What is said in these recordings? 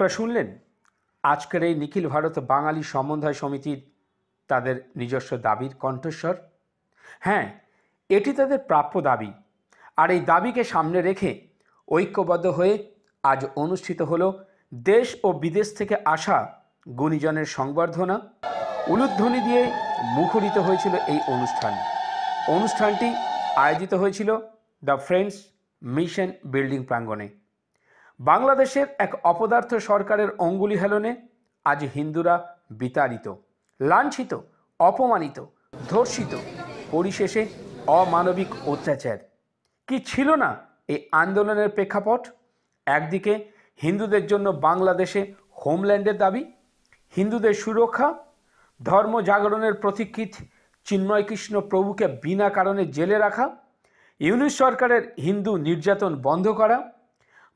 আপনারা শুনলেন আজকের এই নিখিল ভারত বাঙালি সমন্বয় সমিতির তাদের নিজস্ব দাবির কণ্ঠস্বর। হ্যাঁ, এটি তাদের প্রাপ্য দাবি, আর এই দাবিকে সামনে রেখে ঐক্যবদ্ধ হয়ে আজ অনুষ্ঠিত হলো দেশ ও বিদেশ থেকে আসা গুণীজনের সংবর্ধনা। উলুধ্বনি দিয়ে মুখরিত হয়েছিল এই অনুষ্ঠানটি আয়োজিত হয়েছিল দ্য ফ্রেন্ডস মিশন বিল্ডিং প্রাঙ্গণে। বাংলাদেশের এক অপদার্থ সরকারের অঙ্গুলি হেলনে আজ হিন্দুরা বিতাড়িত, লাঞ্ছিত, অপমানিত, ধর্ষিত, পরিশেষে অমানবিক অত্যাচার। কি ছিল না এই আন্দোলনের প্রেক্ষাপট? একদিকে হিন্দুদের জন্য বাংলাদেশে হোমল্যান্ডের দাবি, হিন্দুদের সুরক্ষা, ধর্ম জাগরণের প্রতীক্ষিত চিন্ময় কৃষ্ণ প্রভুকে বিনা কারণে জেলে রাখা, ইউনিশ সরকারের হিন্দু নির্যাতন বন্ধ করা,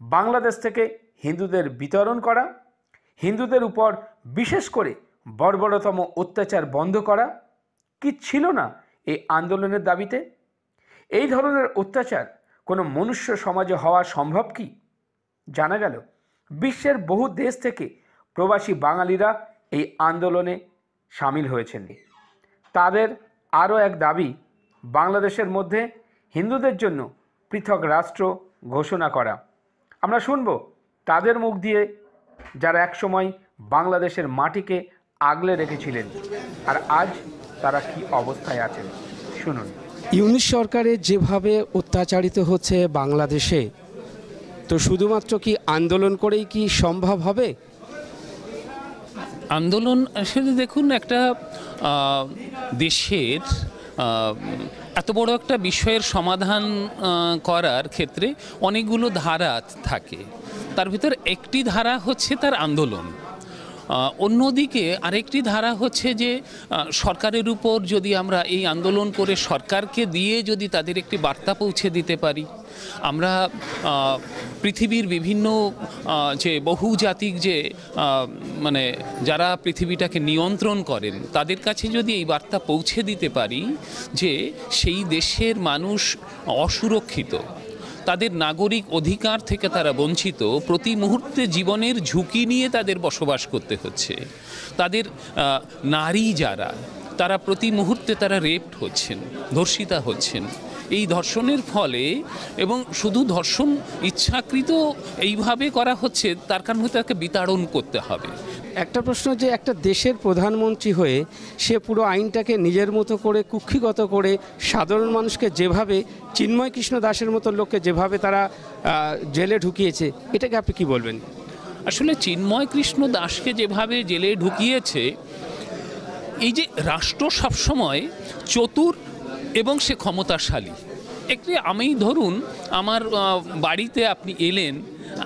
বাংলাদেশ থেকে হিন্দুদের বিতরণ করা, হিন্দুদের উপর বিশেষ করে বর্বরতম অত্যাচার বন্ধ করা। কি ছিল না এই আন্দোলনের দাবিতে? এই ধরনের অত্যাচার কোনো মনুষ্য সমাজে হওয়া সম্ভব কি? জানা গেল বিশ্বের বহু দেশ থেকে প্রবাসী বাঙালিরা এই আন্দোলনে সামিল হয়েছেন। তাদের আরও এক দাবি, বাংলাদেশের মধ্যে হিন্দুদের জন্য পৃথক রাষ্ট্র ঘোষণা করা। আমরা শুনব তাদের মুখ দিয়ে, যারা একসময় বাংলাদেশের মাটিকে আগলে রেখেছিলেন আর আজ তারা কি অবস্থায় আছেন। শুনুন। ইউনিশ সরকারের যেভাবে অত্যাচারিত হচ্ছে বাংলাদেশে, তো শুধুমাত্র কি আন্দোলন করেই কি সম্ভব হবে? আন্দোলন আসলে দেখুন, একটা দেশের এত বড় একটা বিষয়ের সমাধান করার ক্ষেত্রে অনেকগুলো ধারা থাকে। তার ভিতর একটি ধারা হচ্ছে তার আন্দোলন, অন্যদিকে আরেকটি ধারা হচ্ছে যে সরকারের উপর যদি আমরা এই আন্দোলন করে সরকারকে দিয়ে যদি তাদের একটি বার্তা পৌঁছে দিতে পারি, আমরা পৃথিবীর বিভিন্ন যে বহুজাতিক যে মানে যারা পৃথিবীটাকে নিয়ন্ত্রণ করেন তাদের কাছে যদি এই বার্তা পৌঁছে দিতে পারি যে সেই দেশের মানুষ অসুরক্ষিত, তাদের নাগরিক অধিকার থেকে তারা বঞ্চিত, প্রতি মুহূর্তে জীবনের ঝুঁকি নিয়ে তাদের বসবাস করতে হচ্ছে, তাদের নারী যারা তারা প্রতি মুহূর্তে তারা রেপড হচ্ছেন, ধর্ষিতা হচ্ছেন। এই ধর্ষণের ফলে, এবং শুধু ধর্ষণ ইচ্ছাকৃত এইভাবে করা হচ্ছে, তার কারণে তাকে বিতাড়ন করতে হবে। একটা প্রশ্ন, যে একটা দেশের প্রধানমন্ত্রী হয়ে সে পুরো আইনটাকে নিজের মতো করে কুক্ষিগত করে সাধারণ মানুষকে যেভাবে, চিন্ময় কৃষ্ণ দাসের মতো লোককে যেভাবে তারা জেলে ঢুকিয়েছে, এটাকে আপনি কি বলবেন? আসলে চিন্ময় কৃষ্ণ দাসকে যেভাবে জেলে ঢুকিয়েছে, এই যে রাষ্ট্র সবসময় চতুর এবং সে ক্ষমতাশালী। একটি আমি ধরুন আমার বাড়িতে আপনি এলেন,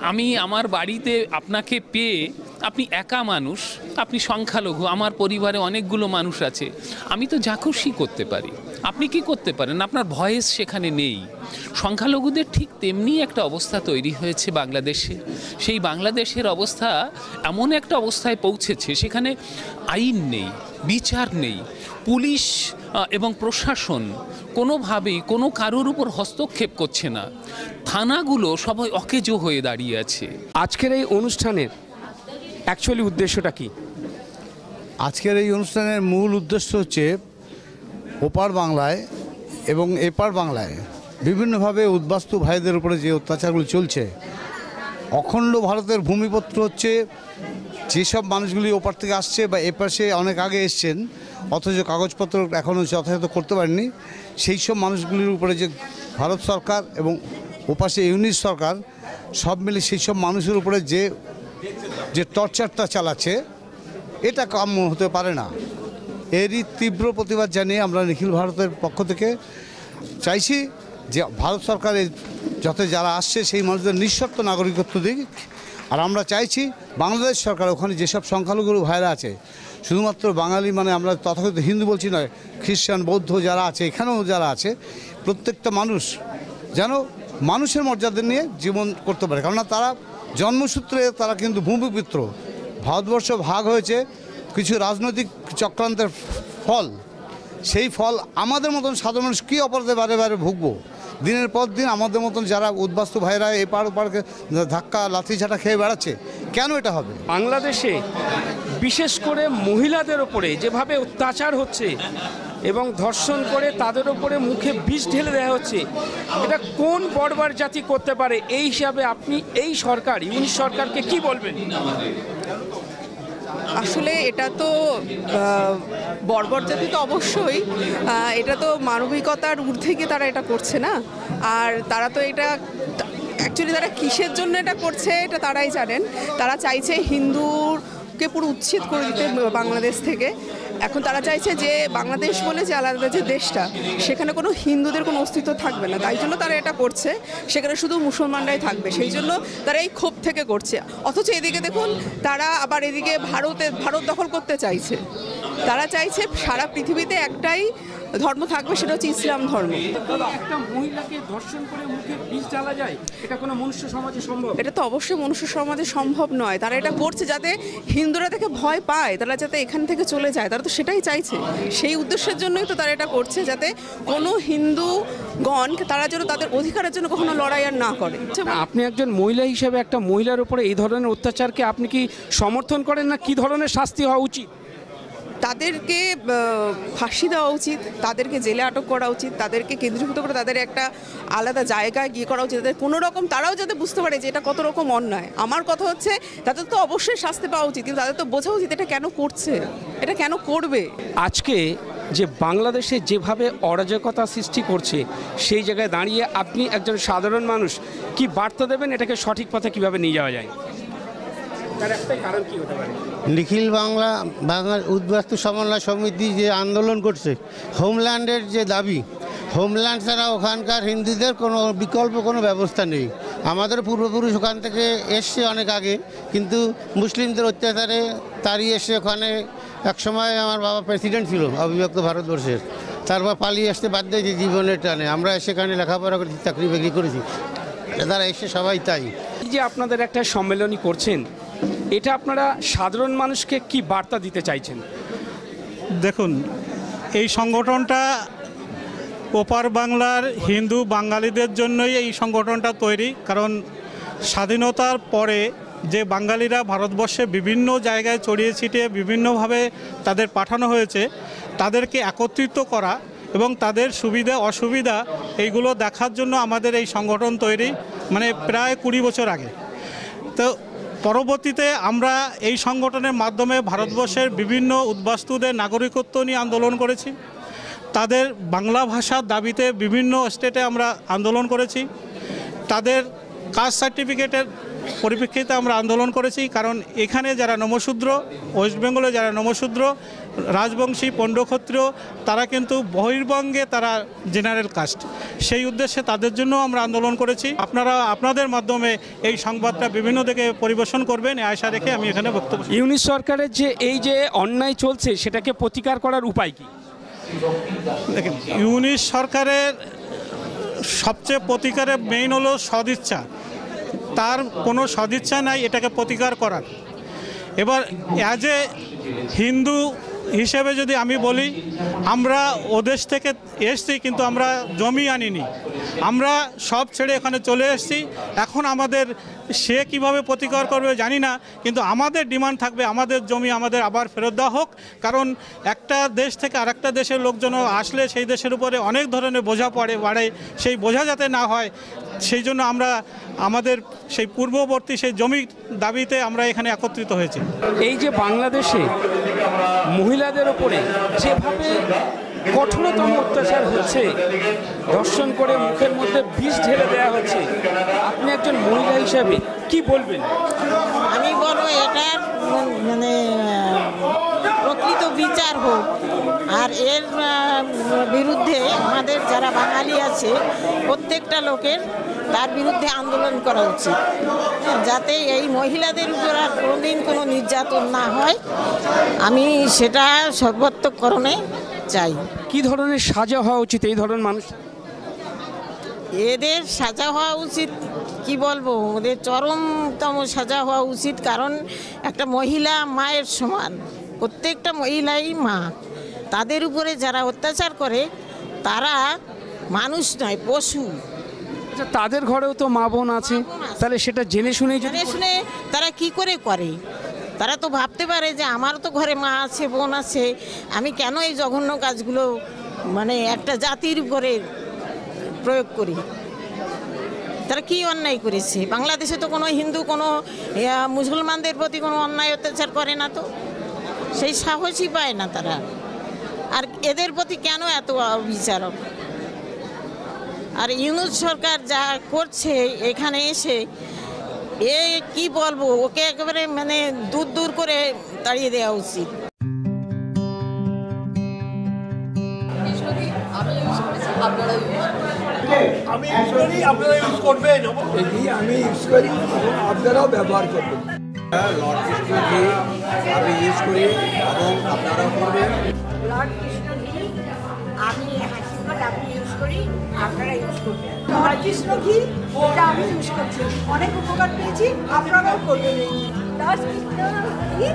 আমি আমার বাড়িতে আপনাকে পেয়ে, আপনি একা মানুষ, আপনি সংখ্যালঘু, আমার পরিবারে অনেকগুলো মানুষ আছে, আমি তো যা খুশি করতে পারি। আপনি কি করতে পারেন? আপনার ভয়েস সেখানে নেই। সংখ্যালঘুদের ঠিক তেমনি একটা অবস্থা তৈরি হয়েছে বাংলাদেশে। সেই বাংলাদেশের অবস্থা এমন একটা অবস্থায় পৌঁছেছে, সেখানে আইন নেই, বিচার নেই, পুলিশ এবং প্রশাসন কোনোভাবেই কোনো কারোর উপর হস্তক্ষেপ করছে না, থানাগুলো সবাই অকেজো হয়ে দাঁড়িয়ে আছে। আজকের এই অনুষ্ঠানের অ্যাকচুয়ালি উদ্দেশ্যটা কি? আজকের এই অনুষ্ঠানের মূল উদ্দেশ্য হচ্ছে ওপার বাংলায় এবং এপার বাংলায় বিভিন্নভাবে উদ্বাস্তু ভাইদের উপরে যে অত্যাচারগুলো চলছে, অখণ্ড ভারতের ভূমিপত্র হচ্ছে যেসব মানুষগুলি ওপার থেকে আসছে বা এপাশে অনেক আগে এসছেন, অথচ কাগজপত্র এখনও যথাযথ করতে পারেনি, সেই সব মানুষগুলির উপরে যে ভারত সরকার এবং ওপাশে ইউনিশ সরকার সব মিলে সেই সব মানুষের উপরে যে টর্চারটা চালাচ্ছে, এটা কাম্য হতে পারে না। এরই তীব্র প্রতিবাদ জানিয়ে আমরা নিখিল ভারতের পক্ষ থেকে চাইছি যে ভারত সরকারের যাতে যারা আসছে সেই মানুষদের নিঃশর্ত নাগরিকত্ব দিক। আর আমরা চাইছি বাংলাদেশ সরকার ওখানে যেসব সংখ্যালঘু ভাইরা আছে, শুধুমাত্র বাঙালি মানে আমরা তথাকথিত হিন্দু বলছি নয়, খ্রিস্টান, বৌদ্ধ যারা আছে, এখানেও যারা আছে, প্রত্যেকটা মানুষ যেন মানুষের মর্যাদা নিয়ে জীবন করতে পারে। কেননা তারা জন্মসূত্রে তারা কিন্তু ভূমিপুত্র। ভারতবর্ষ ভাগ হয়েছে কিছু রাজনৈতিক চক্রান্তের ফল। সেই ফল আমাদের মতন সাধারণ মানুষ কী অপরাধে বারে বারে ভুগবো? দিনের পর দিন আমাদের মতন যারা উদ্বাস্তু ভাইরা এপার ওপারকে ধাক্কা লাথি ঝাঁটা খেয়ে বেড়াচ্ছে, কেন এটা হবে? বাংলাদেশে বিশেষ করে মহিলাদের ওপরে যেভাবে অত্যাচার হচ্ছে এবং ধর্ষণ করে তাদের ওপরে মুখে বিষ ঢেলে দেওয়া হচ্ছে, এটা কোন বর্বর জাতি করতে পারে? এই হিসাবে আপনি এই সরকার, ইউনিট সরকারকে কি বলবেন? আসলে এটা তো বর্বর জাতি তো অবশ্যই, এটা তো মানবিকতার ঊর্ধ্বে গিয়ে তারা এটা করছে না। আর তারা তো এটা অ্যাকচুয়ালি তারা কিসের জন্য এটা করছে এটা তারাই জানেন। তারা চাইছে হিন্দুকে পুরো উচ্ছেদ করে দিতে বাংলাদেশ থেকে। এখন তারা চাইছে যে বাংলাদেশ বলে যে আলাদা যে দেশটা, সেখানে কোনো হিন্দুদের কোনো অস্তিত্ব থাকবে না, তাই জন্য তারা এটা করছে। সেখানে শুধু মুসলমানরাই থাকবে, সেই জন্য তারা এই ক্ষোভ থেকে করছে। অথচ এদিকে দেখুন, তারা আবার এদিকে ভারত দখল করতে চাইছে। তারা চাইছে সারা পৃথিবীতে একটাই ধর্ম থাকবে, সেটা হচ্ছে ইসলাম ধর্ম। একটা মহিলাকে ধর্ষণ করে মুখে বিষ জ্বালা যায়, এটা কোনো মনুষ্য সমাজে সম্ভব? এটা তো অবশ্যই মনুষ্য সমাজে সম্ভব নয়। তারা এটা করছে যাতে হিন্দুরা থেকে ভয় পায়, তারা যাতে এখান থেকে চলে যায়, তারা তো সেটাই চাইছে। সেই উদ্দেশ্যের জন্যই তো তারা এটা করছে, যাতে কোনো হিন্দুগণ তারা যেন তাদের অধিকারের জন্য কখনো লড়াই আর না করে। আপনি একজন মহিলা হিসেবে একটা মহিলার উপরে এই ধরনের অত্যাচারকে আপনি কি সমর্থন করেন, না কি ধরনের শাস্তি হওয়া উচিত? তাদেরকে ফাঁসি দেওয়া উচিত, তাদেরকে জেলে আটক করা উচিত, তাদেরকে কেন্দ্রীভূত করে তাদের একটা আলাদা জায়গায় গিয়ে করা উচিত, যাতে কোনো রকম তারাও যাতে বুঝতে পারে যে এটা কত রকম অন্যায়। আমার কথা হচ্ছে তাদের তো অবশ্যই শাস্তি পাওয়া উচিত, কিন্তু তাদের তো বোঝা উচিত এটা কেন করছে, এটা কেন করবে। আজকে যে বাংলাদেশে যেভাবে অরাজকতা সৃষ্টি করছে, সেই জায়গায় দাঁড়িয়ে আপনি একজন সাধারণ মানুষ কি বার্তা দেবেন? এটাকে সঠিক পথে কিভাবে নিয়ে যাওয়া যায়? তার একটাই কারণ কি হতে পারে? নিখিল বাংলা উদ্বাস্তু সমন্বয় সমিতি যে আন্দোলন করছে, হোমল্যান্ডের যে দাবি, হোমল্যান্ড ছাড়া ওখানকার হিন্দুদের কোনো বিকল্প কোনো ব্যবস্থা নেই। আমাদের পূর্বপুরুষ ওখান থেকে এসছে অনেক আগে, কিন্তু মুসলিমদের অত্যাচারে তাড়িয়ে এসে ওখানে একসময় আমার বাবা প্রেসিডেন্ট ছিল অবিভক্ত ভারতবর্ষের, তারপর পালিয়ে আসতে বাধ্য হয়েছে জীবনের টানে। আমরা সেখানে লেখাপড়া করেছি, চাকরি বাকরি করেছি, তারা এসে সবাই তাই। এই যে আপনাদের একটা সম্মেলনী করছেন, এটা আপনারা সাধারণ মানুষকে কি বার্তা দিতে চাইছেন? দেখুন, এই সংগঠনটা ওপার বাংলার হিন্দু বাঙালিদের জন্যই এই সংগঠনটা তৈরি। কারণ স্বাধীনতার পরে যে বাঙালিরা ভারতবর্ষে বিভিন্ন জায়গায় ছড়িয়ে ছিটিয়ে বিভিন্নভাবে তাদের পাঠানো হয়েছে, তাদেরকে একত্রিত করা এবং তাদের সুবিধা অসুবিধা এইগুলো দেখার জন্য আমাদের এই সংগঠন তৈরি, মানে প্রায় 20 বছর আগে। তো পরবর্তীতে আমরা এই সংগঠনের মাধ্যমে ভারতবর্ষের বিভিন্ন উদ্বাস্তুদের নাগরিকত্ব নিয়ে আন্দোলন করেছি, তাদের বাংলা ভাষার দাবিতে বিভিন্ন স্টেটে আমরা আন্দোলন করেছি, তাদের কাস্ট সার্টিফিকেটের পরিপ্রেক্ষিতে আমরা আন্দোলন করেছি। কারণ এখানে যারা নমশূদ্র, ওয়েস্ট বেঙ্গলে যারা নমশূদ্র, রাজবংশী, পণ্ডক্ষত্রিয়, তারা কিন্তু বহির্বঙ্গে তারা জেনারেল কাস্ট, সেই উদ্দেশ্যে তাদের জন্য আমরা আন্দোলন করেছি। আপনারা আপনাদের মাধ্যমে এই সংবাদটা বিভিন্ন দিকে পরিবেশন করবেন, এই আশা রেখে আমি এখানে বক্তব্য। ইউনিট সরকারের যে এই যে অন্যায় চলছে, সেটাকে প্রতিকার করার উপায় কি? দেখেন, ইউনিট সরকারের সবচেয়ে প্রতিকারের মেইন হলো সদিচ্ছা। তার কোনো সদিচ্ছা নাই এটাকে প্রতিকার করার। এবার অ্যাজ এ হিন্দু হিসেবে যদি আমি বলি, আমরা ওদেশ থেকে এসছি, কিন্তু আমরা জমি আনিনি, আমরা সব ছেড়ে এখানে চলে এসেছি। এখন আমাদের সে কিভাবে প্রতিকার করবে জানি না, কিন্তু আমাদের ডিমান্ড থাকবে আমাদের জমি আমাদের আবার ফেরত দেওয়া হোক। কারণ একটা দেশ থেকে আরেকটা দেশের লোকজন আসলে সেই দেশের উপরে অনেক ধরনের বোঝা বাড়ে, সেই বোঝা যাতে না হয় সেই জন্য আমরা আমাদের সেই পূর্ববর্তী সেই জমির দাবিতে আমরা এখানে একত্রিত হয়েছি। এই যে বাংলাদেশে মহিলাদের ওপরে যেভাবে কঠোরতম অত্যাচার হচ্ছে, ধর্ষণ করে মুখের মধ্যে বিষ ঢেলে দেওয়া হচ্ছে, আপনি একজন মহিলা হিসাবে কি বলবেন? আমি বলবো এটার মানে প্রকৃত বিচার হোক, আর এর বিরুদ্ধে আমাদের যারা বাঙালি আছে প্রত্যেকটা লোকের তার বিরুদ্ধে আন্দোলন করা উচিত, যাতে এই মহিলাদের উপর আর কোনোদিন কোনো নির্যাতন না হয়। আমি সেটা সর্বাত্মকরণে চাই। কি ধরনের সাজা হওয়া উচিত এই ধরনের মানুষ? এদের সাজা হওয়া উচিত, কি বলবো, ওদের চরমতম সাজা হওয়া উচিত। কারণ একটা মহিলা মায়ের সমান, প্রত্যেকটা মহিলাই মা। তাদের উপরে যারা অত্যাচার করে তারা মানুষ নয়, পশু। আচ্ছা, তাদের ঘরেও তো মা বোন আছে, তাহলে সেটা জেনে শুনেই যদি জেনে শুনে তারা কি করে করে? তারা তো ভাবতে পারে যে আমারও তো ঘরে মা আছে, বোন আছে, আমি কেন এই জঘন্য কাজগুলো মানে একটা জাতির উপরে প্রয়োগ করি? তারা কি অন্যায় করেছে? বাংলাদেশে তো কোনো হিন্দু কোনো মুসলমানদের প্রতি কোনো অন্যায় অত্যাচার করে না, তো সেই সাহসই পায় না তারা। আর এদের প্রতি কেন এত বিচার? আর ইউনূস সরকার যা করছে এখানে এসে, এ কি বলবো, ওকে একেবারে মানে দূর দূর করে তাড়িয়ে দেওয়া উচিত। আমি ইউজ করি, আপনারা ইউজ করবেন। আমি ইউজ করি, আপনারাও ব্যবহার করবেন। লর্ড কৃষ্ণ ঘি আমি ইউজ করি এবং আপনারাও করবেন। লর্ড কৃষ্ণ ঘি আমি হাসিবাদ আপনি ইউজ করি, আপনারা ইউজ করবেন। লর্ড কৃষ্ণ ঘি এটা আমি ইউজ করছি, অনেক উপকার পেয়েছি, আপনারাও করবেন। লর্ড কৃষ্ণ ঘি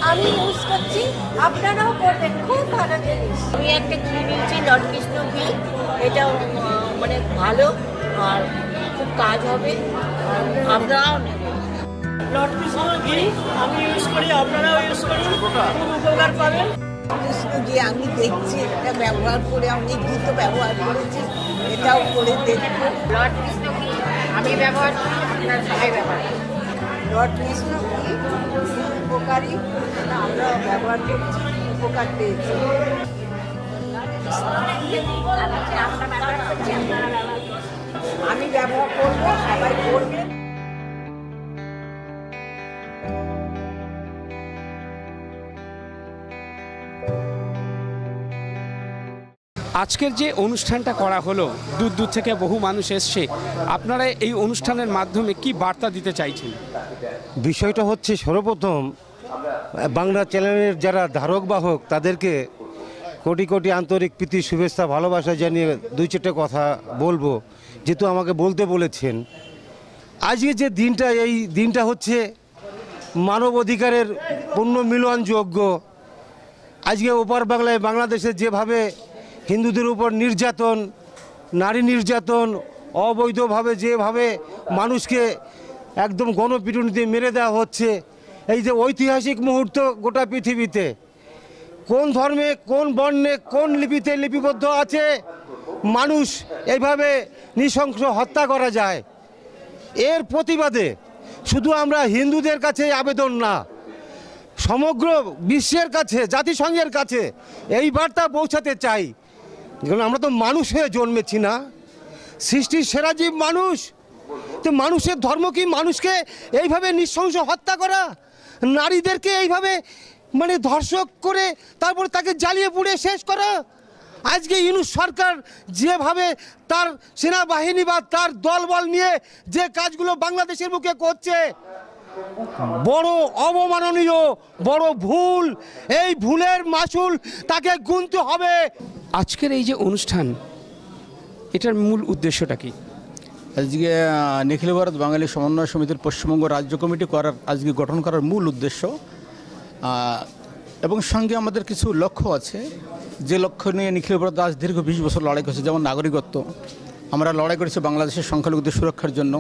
আমি ইউজ করছি, আপনারাও করবেন, খুব ভালো জিনিস। আমি একটা ঘি নিয়েছি লর্ড কৃষ্ণ ঘি, এটা মানে ভালো আর খুব কাজ হবে, আপনারাও নেবেন। লর্ড কৃষ্ণ ঘি আমি ইউজ করি, আপনারাও ইউজ করুন, খুব উপকার পাবেন। কৃষ্ণ ঘি আমি দেখছি, এটা ব্যবহার করে অনেক ঘি তো ব্যবহার করেছি, এটাও করে দেখব। লর্ড কৃষ্ণ ঘি আমি ব্যবহার করি, আপনারা সবাই ব্যবহার করি। লর্ড কৃষ্ণ ঘি উপকারী, আমরা ব্যবহার করছি, উপকার পেয়েছি। আমি ব্যবহার করবো, সবাই করবে। আজকের যে অনুষ্ঠানটা করা হলো, দূর দূর থেকে বহু মানুষ এসছে, আপনারা এই অনুষ্ঠানের মাধ্যমে কি বার্তা দিতে চাইছেন? বিষয়টা হচ্ছে সর্বপ্রথম বাংলা চ্যানেলের যারা ধারক বাহক তাদেরকে কোটি কোটি আন্তরিক প্রীতি শুভেচ্ছা ভালোবাসা জানিয়ে দুই চারটে কথা বলবো, যেহেতু আমাকে বলতে বলেছেন। আজকে যে দিনটা, এই দিনটা হচ্ছে মানব অধিকারের পূর্ণ মিলনযোগ্য। আজকে ওপার বাংলায় বাংলাদেশে যেভাবে হিন্দুদের উপর নির্যাতন, নারী নির্যাতন, অবৈধভাবে যেভাবে মানুষকে একদম গণপিটুনিতে মেরে দেওয়া হচ্ছে, এই যে ঐতিহাসিক মুহূর্ত গোটা পৃথিবীতে কোন ধর্মে, কোন বর্ণে, কোন লিপিতে লিপিবদ্ধ আছে মানুষ এইভাবে নৃশংস হত্যা করা যায়, এর প্রতিবাদে শুধু আমরা হিন্দুদের কাছে আবেদন না, সমগ্র বিশ্বের কাছে, জাতিসংঘের কাছে এই বার্তা পৌঁছাতে চাই। কারণ আমরা তো মানুষ হয়ে জন্মেছি না, সৃষ্টির সেরা জীব মানুষ। তো মানুষের ধর্ম কি মানুষকে এইভাবে নৃশংস হত্যা করা, নারীদেরকে এইভাবে মানে ধর্ষক করে তারপরে তাকে জ্বালিয়ে পুড়ে শেষ করা? আজকে ইউনূস সরকার যেভাবে তার সেনাবাহিনী বা তার দলবল নিয়ে যে কাজগুলো বাংলাদেশের মুখে করছে, বড় অবমাননীয়, বড় ভুল। এই ভুলের মাসুল তাকে গুনতে হবে। আজকের এই যে অনুষ্ঠান, এটার মূল উদ্দেশ্যটা কি? আজকে নিখিল ভারত বাঙালি সমন্বয় সমিতির পশ্চিমবঙ্গ রাজ্য কমিটি আজকে গঠন করার মূল উদ্দেশ্য, এবং সঙ্গে আমাদের কিছু লক্ষ্য আছে, যে লক্ষ্য নিয়ে নিখিল ভারত আজ দীর্ঘ 20 বছর লড়াই করেছে। যেমন নাগরিকত্ব, আমরা লড়াই করেছি বাংলাদেশের সংখ্যালঘুদের সুরক্ষার জন্য।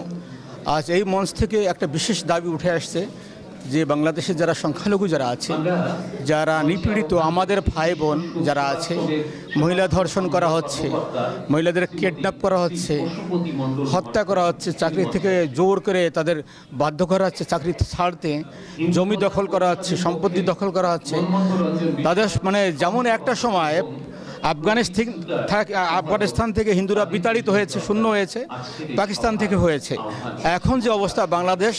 আজ এই মঞ্চ থেকে একটা বিশেষ দাবি উঠে আসছে যে বাংলাদেশে যারা সংখ্যালঘু যারা আছে, যারা নিপীড়িত, আমাদের ভাই বোন যারা আছে, মহিলা ধর্ষণ করা হচ্ছে, মহিলাদের কিডন্যাপ করা হচ্ছে, হত্যা করা হচ্ছে, চাকরি থেকে জোর করে তাদের বাধ্য করা হচ্ছে চাকরি ছাড়তে, জমি দখল করা হচ্ছে, সম্পত্তি দখল করা হচ্ছে তাদের। মানে যেমন একটা সময় আফগানিস্তান থেকে হিন্দুরা বিতাড়িত হয়েছে, শূন্য হয়েছে, পাকিস্তান থেকে হয়েছে, এখন যে অবস্থা বাংলাদেশ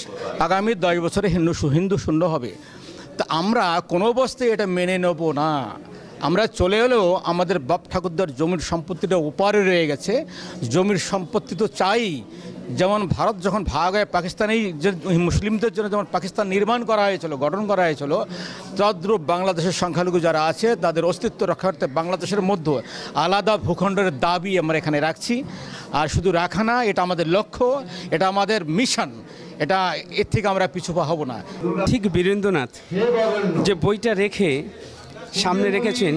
আগামী 10 বছরে হিন্দু শূন্য হবে। তা আমরা কোনো অবস্থায় এটা মেনে নেব না। আমরা চলে এলেও আমাদের বাপ ঠাকুরদার জমির সম্পত্তিটা ওপারে রয়ে গেছে, জমির সম্পত্তি তো চাই। যেমন ভারত যখন ভাগ হয়, পাকিস্তানি যে মুসলিমদের জন্য যেমন পাকিস্তান নির্মাণ করা হয়েছিল, গঠন করা হয়েছিল, তদ্রূপ বাংলাদেশের সংখ্যালঘু যারা আছে তাদের অস্তিত্ব রক্ষার্থে বাংলাদেশের মধ্যে আলাদা ভূখণ্ডের দাবি আমরা এখানে রাখছি। আর শুধু রাখা না, এটা আমাদের লক্ষ্য, এটা আমাদের মিশন, এটা এর থেকে আমরা পিছু পা হব না। ঠিক বীরেন্দ্রনাথ যে বইটা রেখে সামনে রেখেছেন,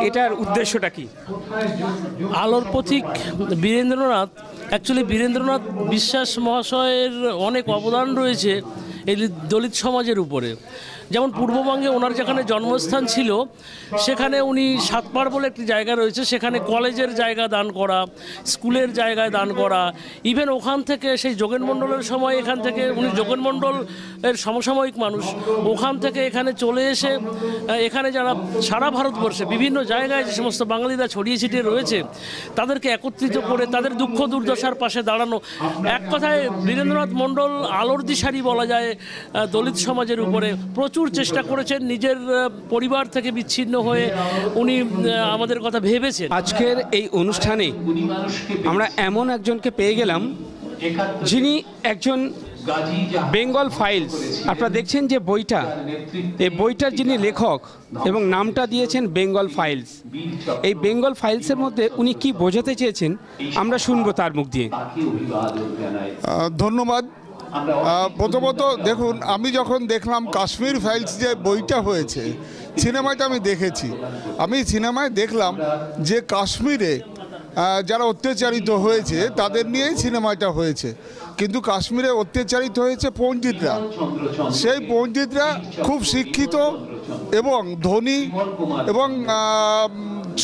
এটার উদ্দেশ্যটা কি? আলোর পথিক বীরেন্দ্রনাথ, অ্যাকচুয়ালি বীরেন্দ্রনাথ বিশ্বাস মহাশয়ের অনেক অবদান রয়েছে এই দলিত সমাজের উপরে। যেমন পূর্ববঙ্গে ওনার যেখানে জন্মস্থান ছিল সেখানে উনি সাতপাড় বলে একটি জায়গা রয়েছে, সেখানে কলেজের জায়গা দান করা, স্কুলের জায়গায় দান করা, ইভেন ওখান থেকে সেই যোগেন মণ্ডলের সময় এখান থেকে উনি যোগেন মণ্ডলের সমসাময়িক মানুষ, ওখান থেকে এখানে চলে এসে এখানে যারা সারা ভারতবর্ষে বিভিন্ন জায়গায় যে সমস্ত বাঙালিরা ছড়িয়ে ছিটিয়ে রয়েছে তাদেরকে একত্রিত করে তাদের দুঃখ দুর্দশার পাশে দাঁড়ানো। এক কথায় বীরেন্দ্রনাথ মণ্ডল আলোর দিশারি বলা যায় দলিত সমাজের উপরে। প্রচুর চেষ্টা করেছেন, নিজের পরিবার থেকে বিচ্ছিন্ন হয়ে উনি আমাদের কথা ভেবেছেন। আজকের এই অনুষ্ঠানে আমরা এমন একজনকে পেয়ে গেলাম যিনি একজন বেঙ্গল ফাইলস। আপনারা দেখছেন যে বইটা, এই বইটার যিনি লেখক এবং নামটা দিয়েছেন বেঙ্গল ফাইলস। এই বেঙ্গল ফাইলসের মধ্যে উনি কি বোঝাতে চেয়েছেন আমরা শুনবো তার মুখ দিয়ে। ধন্যবাদ। প্রথমত দেখুন, আমি যখন দেখলাম কাশ্মীর ফাইলস যে বইটা হয়েছে, সিনেমাটা আমি দেখেছি, আমি সিনেমায় দেখলাম যে কাশ্মীরে যারা অত্যাচারিত হয়েছে তাদের নিয়েই সিনেমাটা হয়েছে, কিন্তু কাশ্মীরে অত্যাচারিত হয়েছে পণ্ডিতরা। সেই পণ্ডিতরা খুব শিক্ষিত এবং ধনী এবং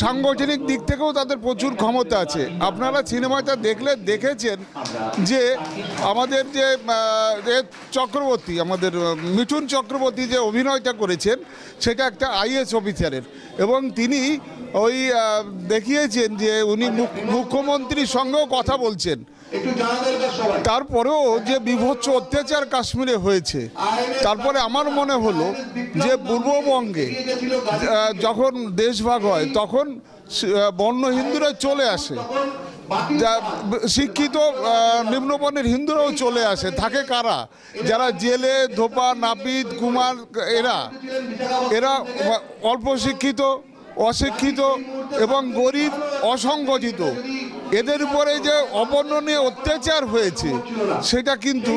সাংগঠনিক দিক থেকেও তাদের প্রচুর ক্ষমতা আছে। আপনারা সিনেমাটা দেখলে দেখেছেন যে আমাদের যে চক্রবর্তী, আমাদের মিঠুন চক্রবর্তী যে অভিনয়টা করেছেন সেটা একটা আইএস অফিসারের, এবং তিনি ওই দেখিয়েছেন যে উনি মুখ্যমন্ত্রীর সঙ্গেও কথা বলছেন। তারপরেও যে বীভৎস অত্যাচার কাশ্মীরে হয়েছে, তারপরে আমার মনে হলো যে পূর্ববঙ্গে যখন দেশভাগ হয় তখন বন্য হিন্দুরা চলে আসে, শিক্ষিত নিম্নবর্ণের হিন্দুরাও চলে আসে। থাকে কারা? যারা জেলে, ধোপা, নাপিত, কুমার, এরা অল্প শিক্ষিত, অশিক্ষিত এবং গরিব, অসংগঠিত। এদের উপরে যে অবর্ণনীয় অত্যাচার হয়েছে সেটা কিন্তু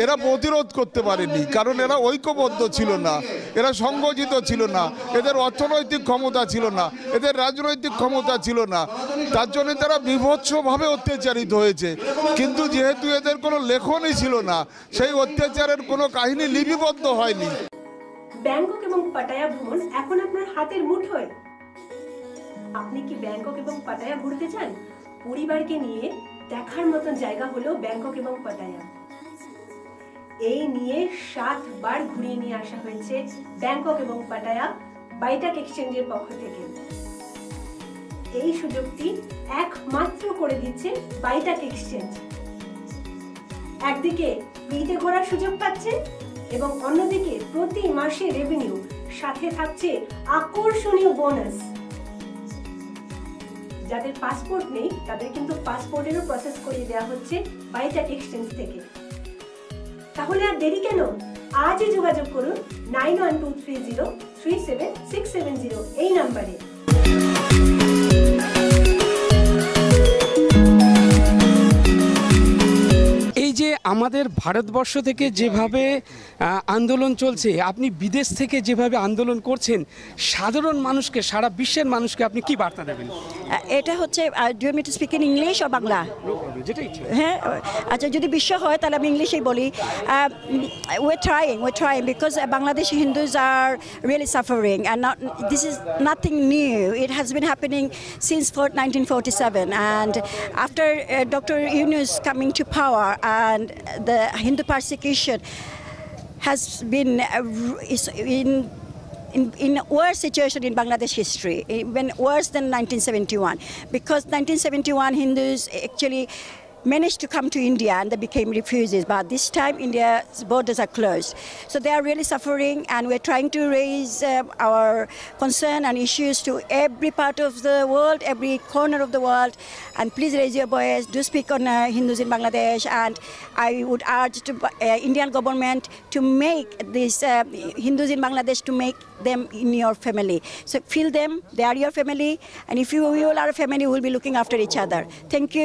এরা প্রতিরোধ করতে পারেনি, কারণ এরা ঐক্যবদ্ধ ছিল না, এরা সংগঠিত ছিল না, এদের অর্থনৈতিক ক্ষমতা ছিল না, এদের রাজনৈতিক ক্ষমতা ছিল না। তার জন্য তারা বিভৎসভাবে অত্যাচারিত হয়েছে। কিন্তু যেহেতু এদের কোনো লেখনই ছিল না, সেই অত্যাচারের কোনো কাহিনী লিপিবদ্ধ হয়নি। ব্যাংকক এবং পাটায়া ভ্রমণ এখন আপনার হাতের মুঠোয়। আপনি কি ব্যাংকক এবং পাটায়া ঘুরতে চান? পরিবারকে নিয়ে দেখার মতন জায়গা হলো ব্যাংকক এবং পাটায়া। এই নিয়ে 7 বার ঘুরিয়ে নিয়ে আসা হয়েছে ব্যাংকক এবং পাটায়া বাইটাক এক্সচেঞ্জের পক্ষ থেকে। এই সুযোগটি একমাত্র করে দিচ্ছে বাইটাক এক্সচেঞ্জ। একদিকে ফ্রিতে ঘোরার সুযোগ পাচ্ছেন এবং অন্যদিকে প্রতি মাসে রেভিনিউ, সাথে থাকছে আকর্ষণীয় বোনাস। যাদের পাসপোর্ট নেই তাদের কিন্তু পাসপোর্টেরও প্রসেস করিয়ে দেওয়া হচ্ছে বাইটাক এক্সচেঞ্জ থেকে। তাহলে আর দেরি কেন? আজই যোগাযোগ করুন 9123037670 এই নাম্বারে। এই যে আমাদের ভারতবর্ষ থেকে যেভাবে আন্দোলন চলছে, আপনি বিদেশ থেকে যেভাবে আন্দোলন করছেন, সাধারণ মানুষকে, সারা বিশ্বের মানুষকে আপনি কি বার্তা দেবেন? এটা হচ্ছে, do you me to speak in English or Bangla? হ্যাঁ, আচ্ছা, যদি বিশ্ব হয় তাহলে আমি ইংলিশেই বলি। we're trying because Bangladeshi Hindus are really suffering, and this is nothing new. It has been happening since 1947, and after Dr. Yunus coming to power, and the Hindu persecution has been in worse situation in Bangladesh history, even worse than 1971, because 1971 Hindus actually managed to come to India and they became refugees, but this time India's borders are closed. So they are really suffering, and we're trying to raise our concern and issues to every part of the world, every corner of the world. And please raise your voice, do speak on Hindus in Bangladesh, and I would urge to Indian government to make these Hindus in Bangladesh, to make them in your family. So feel them, they are your family, and if you all are a family, we'll be looking after each other. Thank you.